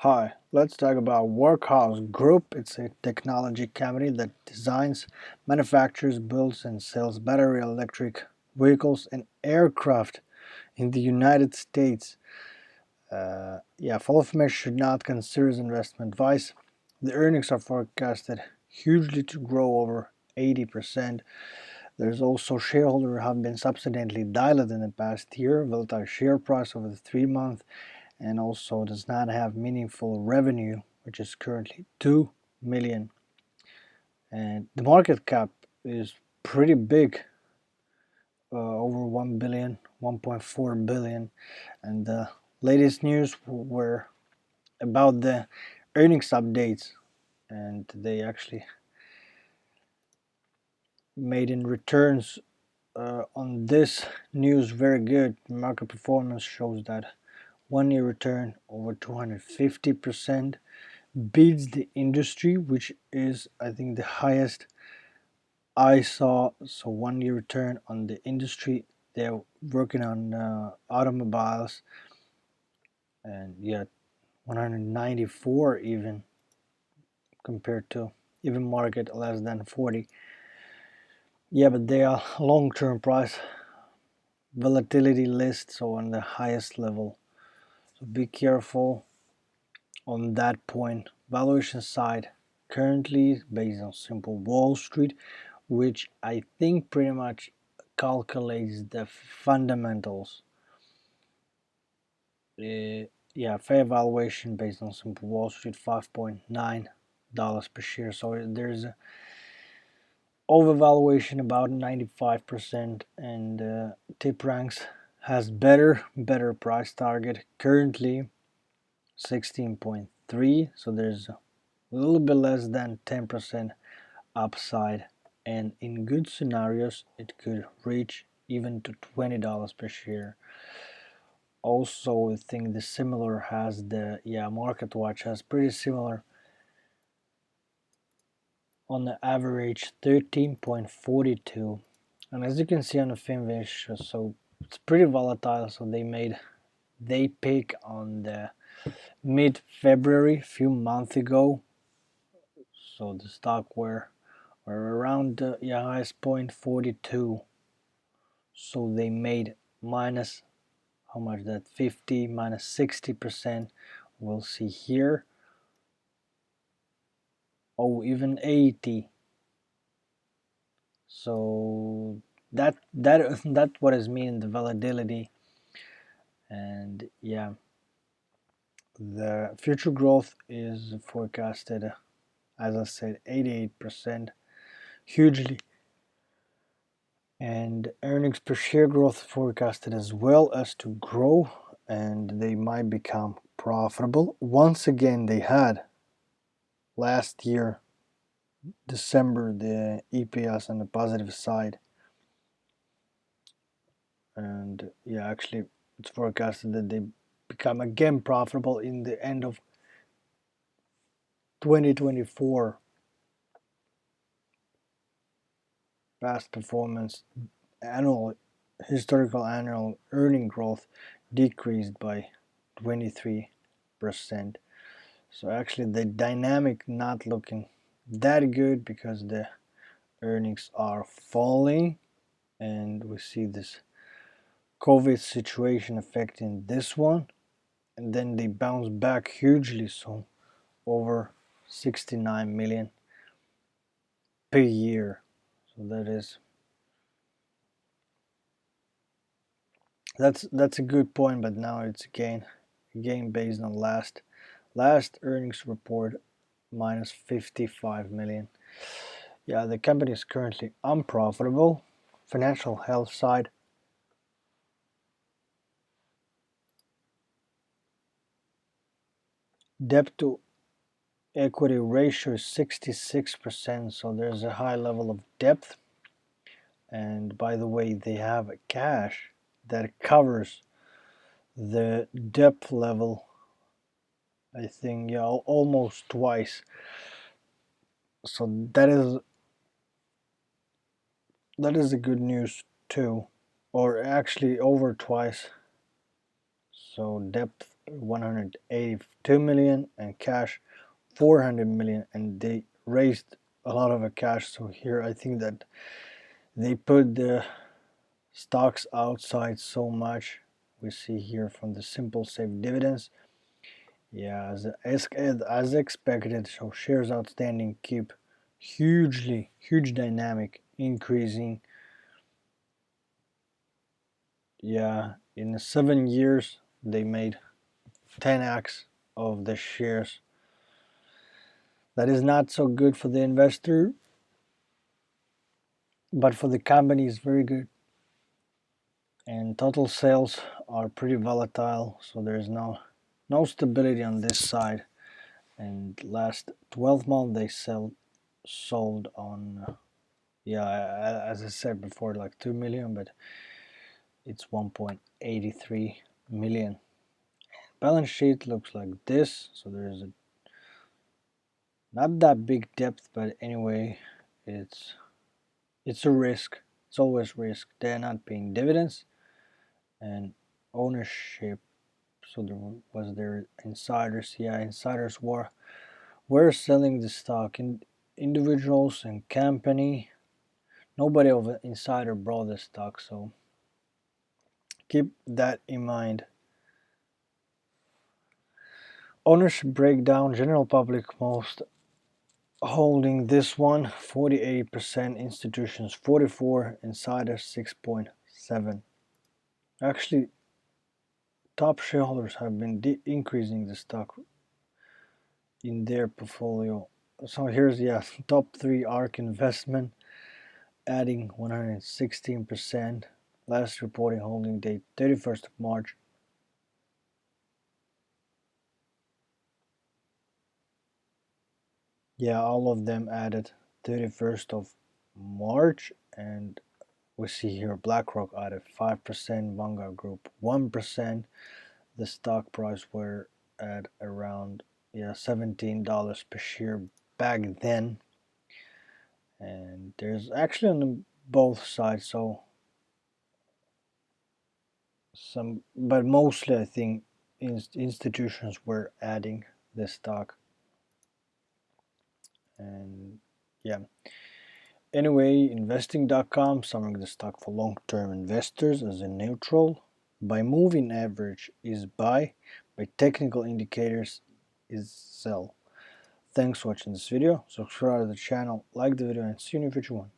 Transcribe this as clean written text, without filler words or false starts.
Hi, let's talk about Workhorse Group. It's a technology company that designs, manufactures, builds, and sells battery electric vehicles and aircraft in the United States. Full information should not consider as investment advice. The earnings are forecasted hugely to grow over 80%. There's also shareholders who have been substantially diluted in the past year, volatile share price over the 3 month, and also does not have meaningful revenue, which is currently 2 million. And the market cap is pretty big, over 1 billion, 1.4 billion. And the latest news were about the earnings updates, and they actually made in returns on this news very good. Market performance shows that 1 year return over 250%, beats the industry, which is I think the highest I saw. So 1 year return on the industry, they're working on automobiles, and 194 even, compared to even market less than 40. But they are long-term price volatility list, so on the highest level, so be careful on that point. Valuation side, currently based on simple Wall Street, which I think pretty much calculates the fundamentals. Fair valuation based on simple Wall Street, $5.9 per share. So there's a overvaluation about 95%, and Tip Ranks has better price target, currently 16.3. So there's a little bit less than 10% upside, and in good scenarios it could reach even to $20 per share. Also, I think the similar has the Market Watch has pretty similar on the average 13.42, and as you can see on the Finvish, so it's pretty volatile. So they peak on the mid-February, few months ago. So the stock were around the highest point 42. So they made minus, how much that, 50 minus 60%. We'll see here, even 80. So that what is mean the volatility. And the future growth is forecasted, as I said, 88%, hugely. And earnings per share growth forecasted as well as to grow, and they might become profitable. Once again, they had last year December the EPS on the positive side, and actually it's forecasted that they become again profitable in the end of 2024. Past performance, historical annual earning growth decreased by 23%. So actually the dynamic not looking that good, because the earnings are falling, and we see this COVID situation affecting this one, and then they bounce back hugely, so over 69 million per year. So that's a good point, but now it's again based on last earnings report, minus 55 million. The company is currently unprofitable. Financial health side, debt to equity ratio is 66%, so there's a high level of depth. And by the way, they have a cash that covers the depth level, I think, almost twice. So that is a good news too, or actually over twice. So depth 182 million and cash 400 million, and they raised a lot of cash. So here I think that they put the stocks outside so much. We see here from the simple safe dividends. Yeah, as expected, so shares outstanding keep huge dynamic increasing. Yeah, in 7 years they made 10x of the shares. That is not so good for the investor, but for the company is very good. And total sales are pretty volatile, so there's no stability on this side. And last 12 months they sold on yeah, as I said before, like 2 million, but it's 1.83 million. Balance sheet looks like this, so there's not that big depth, but anyway, it's a risk. It's always risk. They're not paying dividends, and ownership. So there insiders. Yeah, insiders were selling the stock. In individuals and company, nobody of an insider brought the stock. So keep that in mind. Ownership breakdown. General public most holding this one 48%, institutions 44%, insiders 6.7%. Actually, top shareholders have been increasing the stock in their portfolio. So here's top 3 ARK investment adding 116%. Last reporting holding date 31st of March. Yeah, all of them added 31st of March, and we see here BlackRock added 5%, Vanguard Group 1%. The stock price were at around $17 per share back then, and there's actually on both sides, so but mostly I think institutions were adding the stock. And yeah, anyway, investing.com summing the stock for long-term investors as a neutral. By moving average is buy, by technical indicators is sell. Thanks for watching this video, subscribe to the channel, like the video, and see you in the future one.